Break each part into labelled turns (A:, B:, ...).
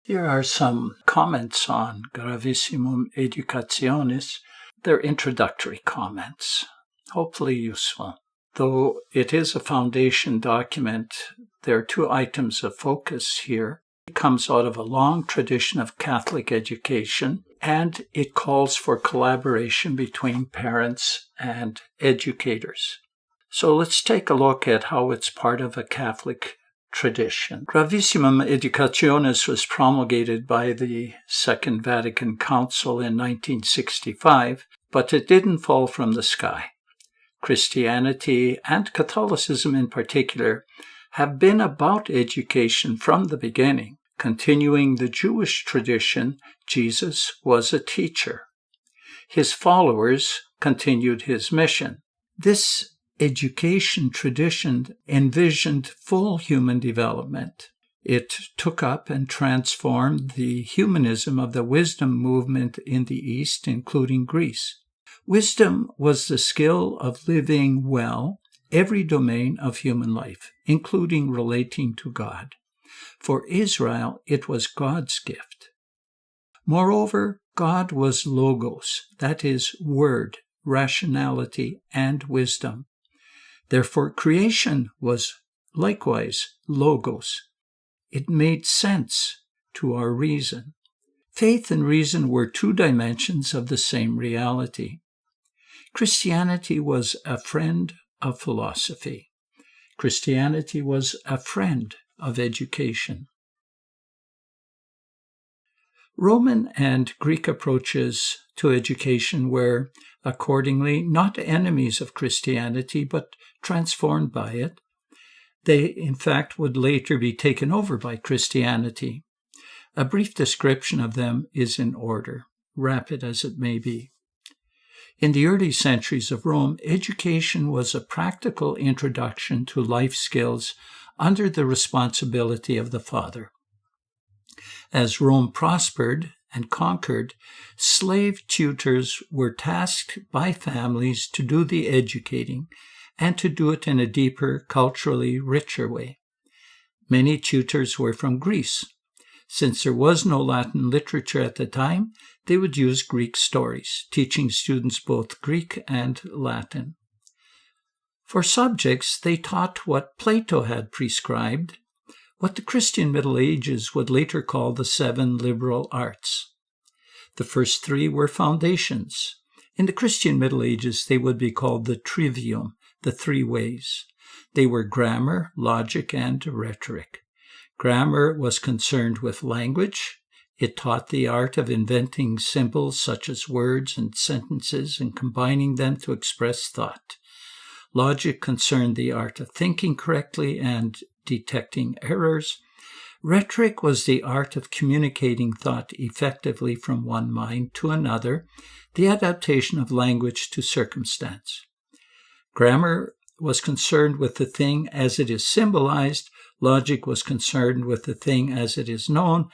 A: Here are some comments on Gravissimum Educationis. They're introductory comments, hopefully useful. Though it is a foundation document, there are two items of focus here. It comes out of a long tradition of Catholic education, and it calls for collaboration between parents and educators. So let's take a look at how it's part of a Catholic tradition. Gravissimum Educationis was promulgated by the Second Vatican Council in 1965, but it didn't fall from the sky. Christianity, and Catholicism in particular, have been about education from the beginning. Continuing the Jewish tradition, Jesus was a teacher. His followers continued his mission. This education tradition envisioned full human development. It took up and transformed the humanism of the wisdom movement in the East, including Greece. Wisdom was the skill of living well every domain of human life, including relating to God. For Israel, it was God's gift. Moreover, God was logos, that is, word, rationality, and wisdom. Therefore, creation was likewise logos. It made sense to our reason. Faith and reason were two dimensions of the same reality. Christianity was a friend of philosophy. Christianity was a friend of education. Roman and Greek approaches to education were, accordingly, not enemies of Christianity, but transformed by it. They, in fact, would later be taken over by Christianity. A brief description of them is in order, rapid as it may be. In the early centuries of Rome, education was a practical introduction to life skills under the responsibility of the father. As Rome prospered and conquered, slave tutors were tasked by families to do the educating and to do it in a deeper, culturally richer way. Many tutors were from Greece. Since there was no Latin literature at the time, they would use Greek stories, teaching students both Greek and Latin. For subjects, they taught what Plato had prescribed, what the Christian Middle Ages would later call the 7 liberal arts. The first 3 were foundations. In the Christian Middle Ages, they would be called the trivium, the 3 ways. They were grammar, logic, and rhetoric. Grammar was concerned with language. It taught the art of inventing symbols such as words and sentences and combining them to express thought. Logic concerned the art of thinking correctly and detecting errors. Rhetoric was the art of communicating thought effectively from one mind to another, the adaptation of language to circumstance. Grammar was concerned with the thing as it is symbolized. Logic was concerned with the thing as it is known.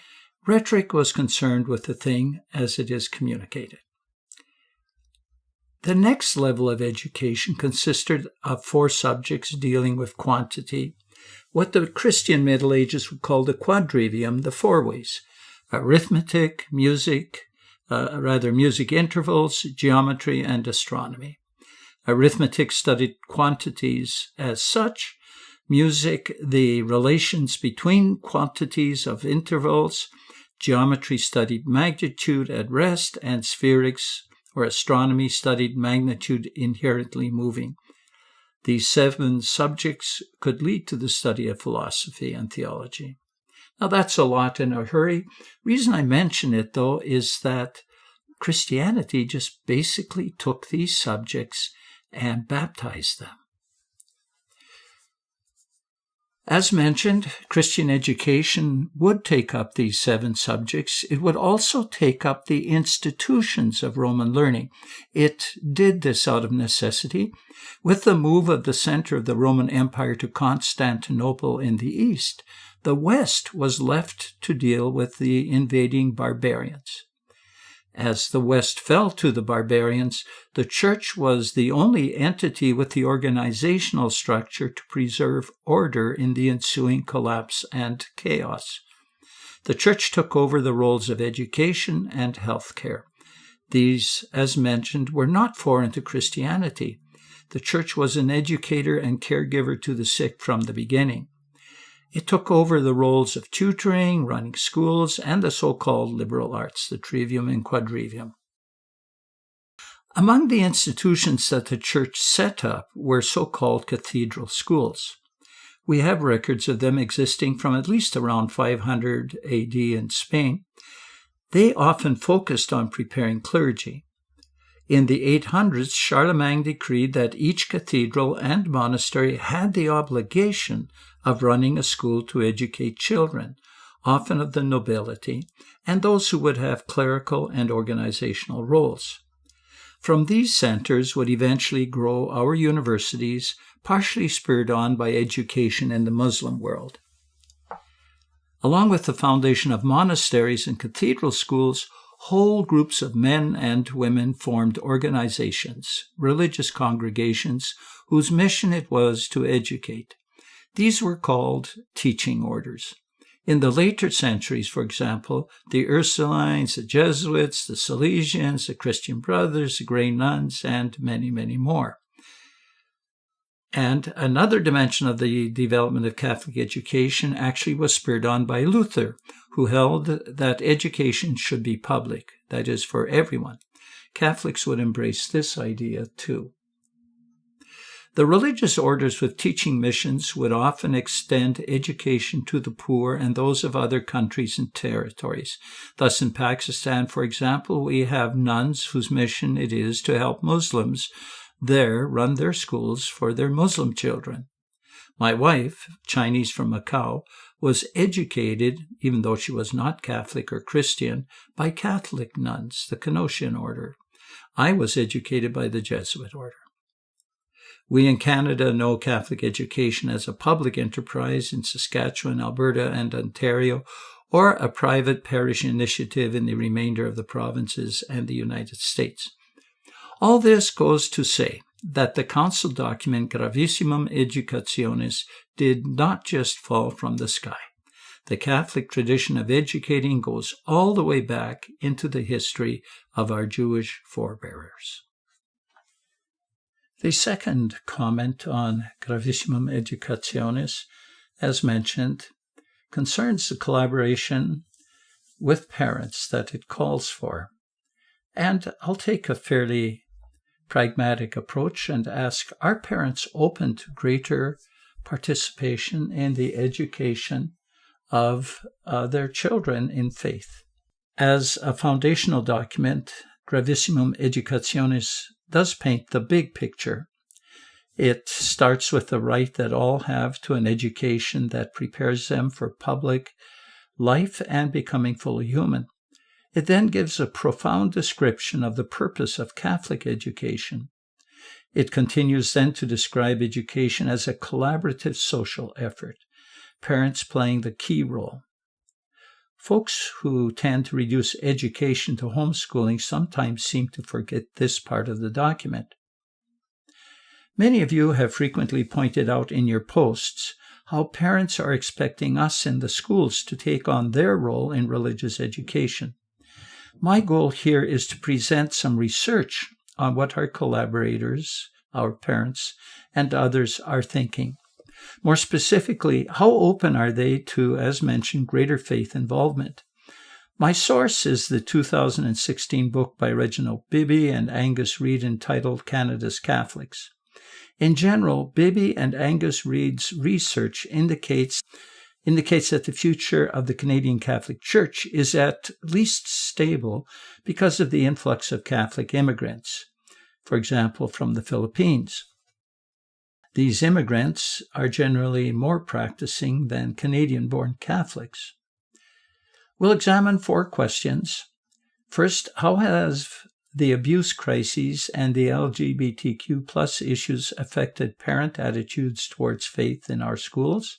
A: Rhetoric was concerned with the thing as it is communicated. The next level of education consisted of 4 subjects dealing with quantity, what the Christian Middle Ages would call the quadrivium, the 4 ways: arithmetic, music intervals, geometry, and astronomy. Arithmetic studied quantities as such, music the relations between quantities of intervals, geometry studied magnitude at rest, and spherics or astronomy studied magnitude inherently moving. These 7 subjects could lead to the study of philosophy and theology. Now that's a lot in a hurry. Reason I mention it, though, is that Christianity just basically took these subjects and baptized them. As mentioned, Christian education would take up these 7 subjects. It would also take up the institutions of Roman learning. It did this out of necessity. With the move of the center of the Roman Empire to Constantinople in the east, the West was left to deal with the invading barbarians. As the West fell to the barbarians, the Church was the only entity with the organizational structure to preserve order in the ensuing collapse and chaos. The Church took over the roles of education and healthcare. These, as mentioned, were not foreign to Christianity. The Church was an educator and caregiver to the sick from the beginning. It took over the roles of tutoring, running schools, and the so-called liberal arts, the trivium and quadrivium. Among the institutions that the Church set up were so-called cathedral schools. We have records of them existing from at least around 500 AD in Spain. They often focused on preparing clergy. In the 800s, Charlemagne decreed that each cathedral and monastery had the obligation of running a school to educate children, often of the nobility, and those who would have clerical and organizational roles. From these centers would eventually grow our universities, partially spurred on by education in the Muslim world. Along with the foundation of monasteries and cathedral schools, whole groups of men and women formed organizations, religious congregations, whose mission it was to educate. These were called teaching orders. In the later centuries, for example, the Ursulines, the Jesuits, the Salesians, the Christian Brothers, the Grey Nuns, and many, many more. And another dimension of the development of Catholic education actually was spurred on by Luther, who held that education should be public, that is, for everyone. Catholics would embrace this idea too. The religious orders with teaching missions would often extend education to the poor and those of other countries and territories. Thus, in Pakistan, for example, we have nuns whose mission it is to help Muslims there run their schools for their Muslim children. My wife, Chinese from Macau, was educated, even though she was not Catholic or Christian, by Catholic nuns, the Canossian order. I was educated by the Jesuit order. We in Canada know Catholic education as a public enterprise in Saskatchewan, Alberta, and Ontario, or a private parish initiative in the remainder of the provinces and the United States. All this goes to say that the council document Gravissimum Educationis did not just fall from the sky. The Catholic tradition of educating goes all the way back into the history of our Jewish forebears. The second comment on Gravissimum Educationis, as mentioned, concerns the collaboration with parents that it calls for. And I'll take a fairly pragmatic approach and ask, are parents open to greater participation in the education of their children in faith? As a foundational document, Gravissimum Educationis does paint the big picture. It starts with the right that all have to an education that prepares them for public life and becoming fully human. It then gives a profound description of the purpose of Catholic education. It continues then to describe education as a collaborative social effort, parents playing the key role. Folks who tend to reduce education to homeschooling sometimes seem to forget this part of the document. Many of you have frequently pointed out in your posts how parents are expecting us in the schools to take on their role in religious education. My goal here is to present some research on what our collaborators, our parents, and others are thinking. More specifically, how open are they to, as mentioned, greater faith involvement? My source is the 2016 book by Reginald Bibby and Angus Reid entitled Canada's Catholics. In general, Bibby and Angus Reid's research indicates that the future of the Canadian Catholic Church is at least stable because of the influx of Catholic immigrants, for example, from the Philippines. These immigrants are generally more practicing than Canadian-born Catholics. We'll examine 4 questions. First, how has the abuse crises and the LGBTQ plus issues affected parent attitudes towards faith in our schools?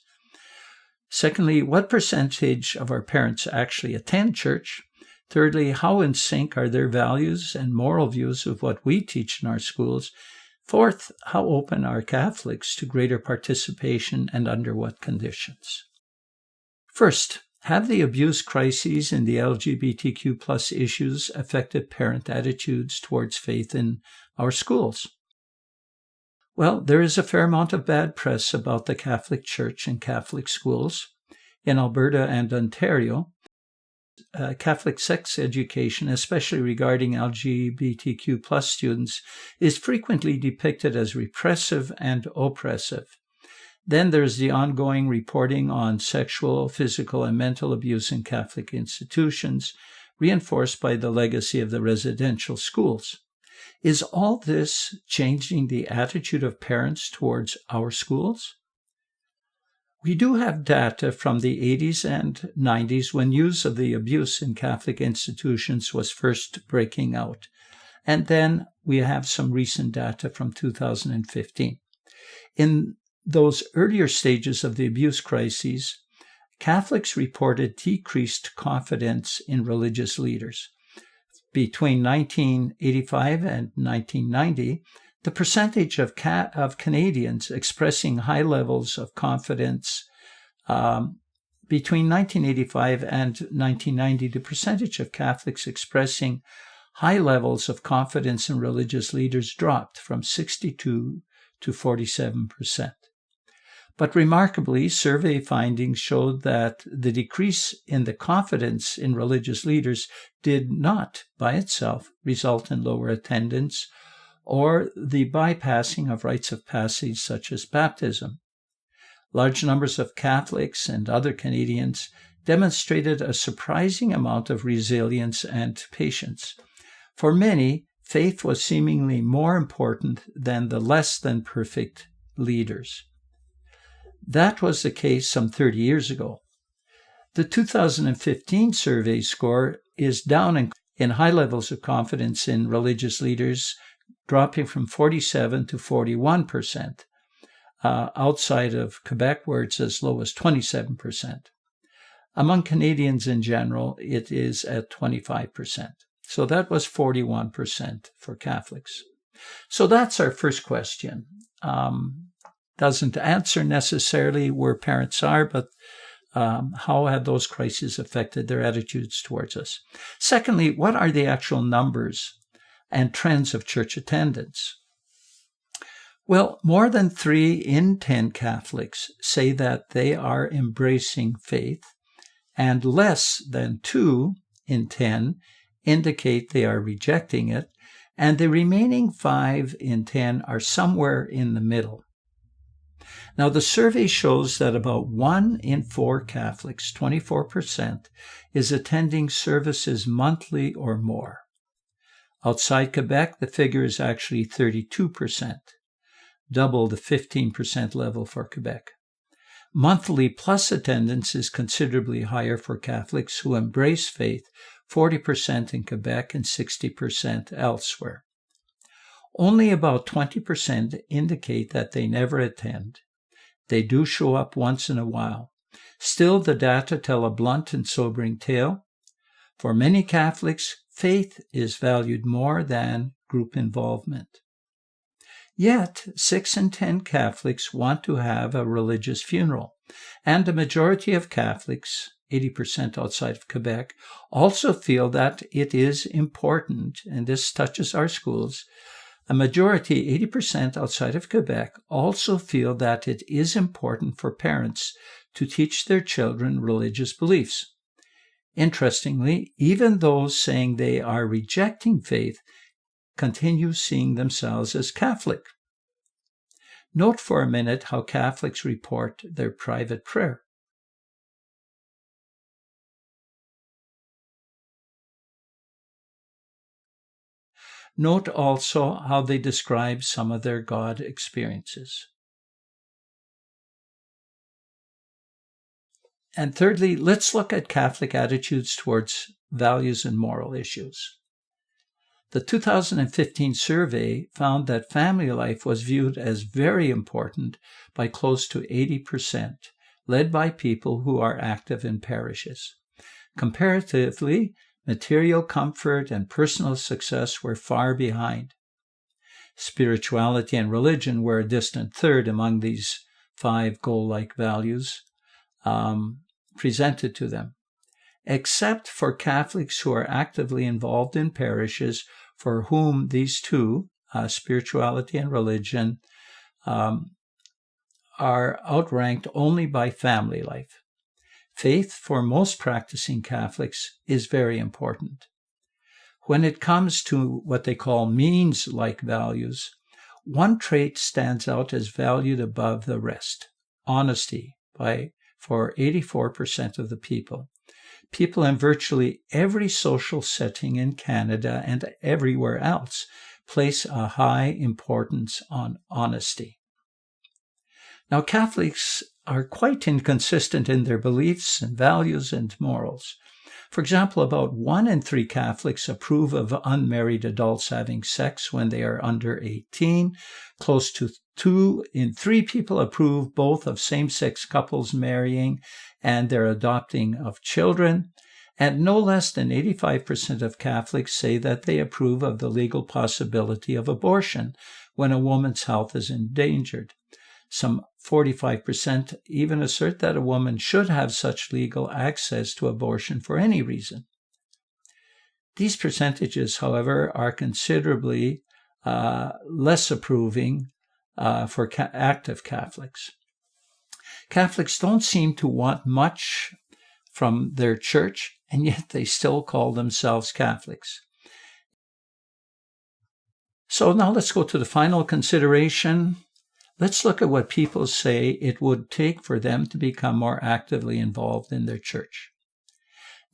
A: Secondly, what percentage of our parents actually attend church? Thirdly, how in sync are their values and moral views of what we teach in our schools? Fourth, how open are Catholics to greater participation and under what conditions? First, Have the abuse crises in the LGBTQ plus issues affected parent attitudes towards faith in our schools? Well, there is a fair amount of bad press about the Catholic Church and Catholic schools. In Alberta and Ontario, Catholic sex education, especially regarding LGBTQ plus students, is frequently depicted as repressive and oppressive. Then there's the ongoing reporting on sexual, physical, and mental abuse in Catholic institutions, reinforced by the legacy of the residential schools. Is all this changing the attitude of parents towards our schools? We do have data from the 80s and 90s when news of the abuse in Catholic institutions was first breaking out. And then we have some recent data from 2015. In those earlier stages of the abuse crises, Catholics reported decreased confidence in religious leaders. Between 1985 and 1990, the percentage of Canadians expressing high levels of confidence, between 1985 and 1990, the percentage of Catholics expressing high levels of confidence in religious leaders dropped from 62 to 47%. But remarkably, survey findings showed that the decrease in the confidence in religious leaders did not, by itself, result in lower attendance or the bypassing of rites of passage such as baptism. Large numbers of Catholics and other Canadians demonstrated a surprising amount of resilience and patience. For many, faith was seemingly more important than the less than perfect leaders. That was the case some 30 years ago. The 2015 survey score is down in high levels of confidence in religious leaders, dropping from 47 to 41%, outside of Quebec, where it's as low as 27%. Among Canadians in general, it is at 25%. So that was 41% for Catholics. So that's our first question. Doesn't answer necessarily where parents are, but how have those crises affected their attitudes towards us? Secondly, what are the actual numbers and trends of church attendance? Well, more than 3 in 10 Catholics say that they are embracing faith, and less than 2 in 10 indicate they are rejecting it, and the remaining 5 in 10 are somewhere in the middle. Now, the survey shows that about 1 in 4 Catholics, 24%, is attending services monthly or more. Outside Quebec, the figure is actually 32%, double the 15% level for Quebec. Monthly plus attendance is considerably higher for Catholics who embrace faith, 40% in Quebec and 60% elsewhere. Only about 20% indicate that they never attend. They do show up once in a while. Still, the data tell a blunt and sobering tale. For many Catholics, faith is valued more than group involvement. Yet, 6 in 10 Catholics want to have a religious funeral, and a majority of Catholics, 80% outside of Quebec, also feel that it is important, and this touches our schools. A majority, 80% outside of Quebec, also feel that it is important for parents to teach their children religious beliefs. Interestingly, even those saying they are rejecting faith continue seeing themselves as Catholic. Note for a minute how Catholics report their private prayer. Note also how they describe some of their God experiences. And thirdly, let's look at Catholic attitudes towards values and moral issues. The 2015 survey found that family life was viewed as very important by close to 80%, led by people who are active in parishes. Comparatively, material comfort and personal success were far behind. Spirituality and religion were a distant third among these 5 goal-like values presented to them. except for Catholics who are actively involved in parishes for whom these two, spirituality and religion, are outranked only by family life. Faith for most practicing Catholics is very important. When it comes to what they call means-like values, one trait stands out as valued above the rest: honesty, for 84% of the people. People in virtually every social setting in Canada and everywhere else place a high importance on honesty. Now, Catholics are quite inconsistent in their beliefs and values and morals. For example, about 1 in 3 Catholics approve of unmarried adults having sex when they are under 18. Close to 2 in 3 people approve both of same-sex couples marrying and their adopting of children. And no less than 85% of Catholics say that they approve of the legal possibility of abortion when a woman's health is endangered. Some 45% even assert that a woman should have such legal access to abortion for any reason. These percentages, however, are considerably less approving for active Catholics. Catholics don't seem to want much from their church, and yet they still call themselves Catholics. So now let's go to the final consideration. Let's look at what people say it would take for them to become more actively involved in their church.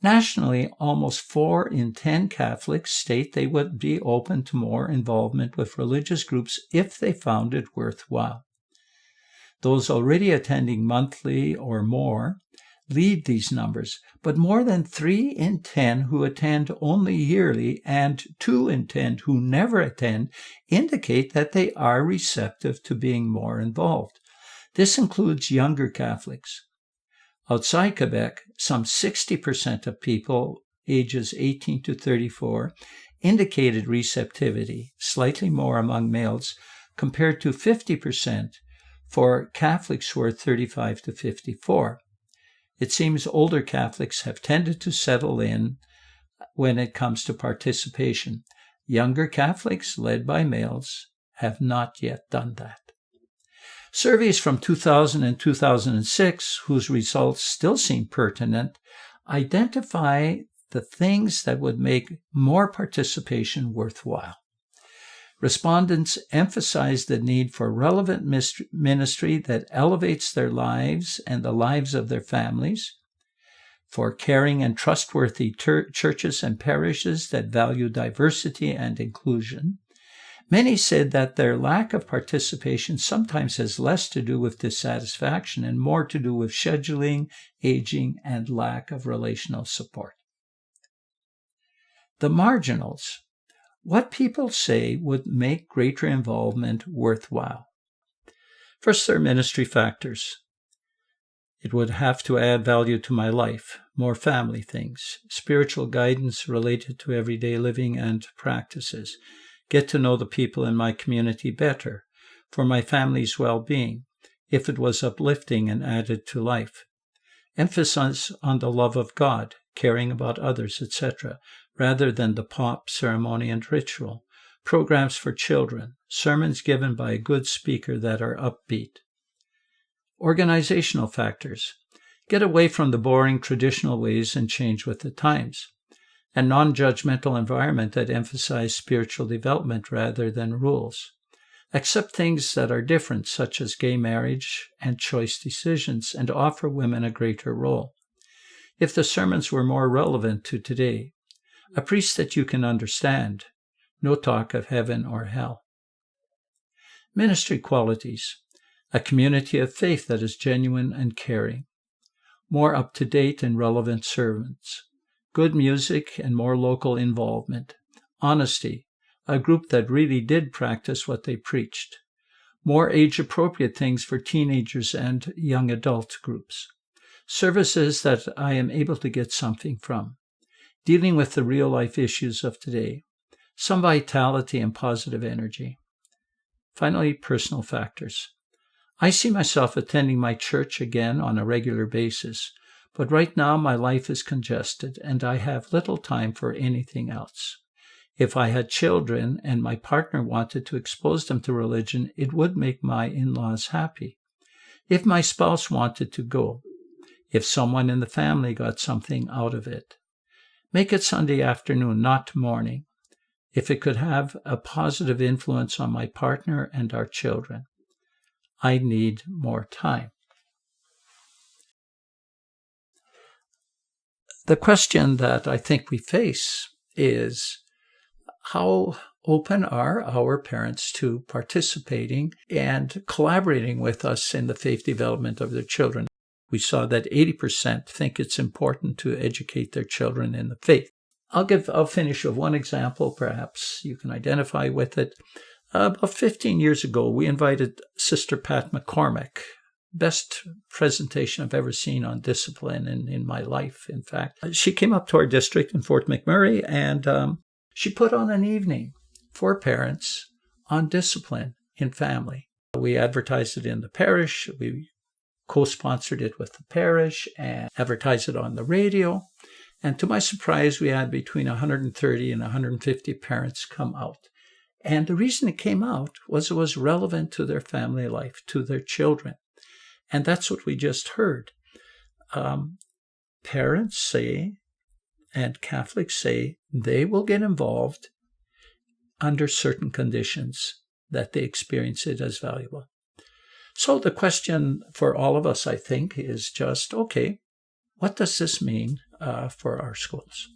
A: Nationally, almost 4 in 10 Catholics state they would be open to more involvement with religious groups if they found it worthwhile. Those already attending monthly or more lead these numbers, but more than 3 in 10 who attend only yearly and 2 in 10 who never attend indicate that they are receptive to being more involved. This includes younger Catholics. Outside Quebec, some 60% of people ages 18 to 34 indicated receptivity, slightly more among males, compared to 50% for Catholics who are 35 to 54. It seems older Catholics have tended to settle in when it comes to participation. Younger Catholics, led by males, have not yet done that. Surveys from 2000 and 2006, whose results still seem pertinent, identify the things that would make more participation worthwhile. Respondents emphasize the need for relevant ministry that elevates their lives and the lives of their families, for caring and trustworthy churches and parishes that value diversity and inclusion. Many said that their lack of participation sometimes has less to do with dissatisfaction and more to do with scheduling, aging, and lack of relational support. The marginals. What people say would make greater involvement worthwhile. First, there are ministry factors. It would have to add value to my life, more family things, spiritual guidance related to everyday living and practices, get to know the people in my community better, for my family's well-being, if it was uplifting and added to life. Emphasis on the love of God, caring about others, etc., rather than the pomp, ceremony, and ritual. Programs for children, sermons given by a good speaker that are upbeat. Organizational factors. Get away from the boring traditional ways and change with the times. A non-judgmental environment that emphasizes spiritual development rather than rules. Accept things that are different, such as gay marriage and choice decisions, and offer women a greater role. If the sermons were more relevant to today, a priest that you can understand, no talk of heaven or hell. Ministry qualities. A community of faith that is genuine and caring. More up-to-date and relevant sermons. Good music and more local involvement. Honesty. A group that really did practice what they preached. More age-appropriate things for teenagers and young adult groups. Services that I am able to get something from. Dealing with the real-life issues of today. Some vitality and positive energy. Finally, personal factors. I see myself attending my church again on a regular basis, But right now my life is congested and I have little time for anything else. If I had children and my partner wanted to expose them to religion, it would make my in-laws happy. If my spouse wanted to go, if someone in the family got something out of it, make it Sunday afternoon, not morning, if it could have a positive influence on my partner and our children. I need more time. The question that I think we face is, how open are our parents to participating and collaborating with us in the faith development of their children? We saw that 80% think it's important to educate their children in the faith. I'll finish with one example, perhaps you can identify with it. About 15 years ago, we invited Sister Pat McCormick. Best presentation I've ever seen on discipline in my life, in fact. She came up to our district in Fort McMurray, and she put on an evening for parents on discipline in family. We advertised it in the parish. We co-sponsored it with the parish and advertised it on the radio. And to my surprise, we had between 130 and 150 parents come out. And the reason it came out was it was relevant to their family life, to their children. And that's what we just heard. Parents say, and Catholics say, they will get involved under certain conditions that they experience it as valuable. So the question for all of us, I think, is just, okay, what does this mean for our schools?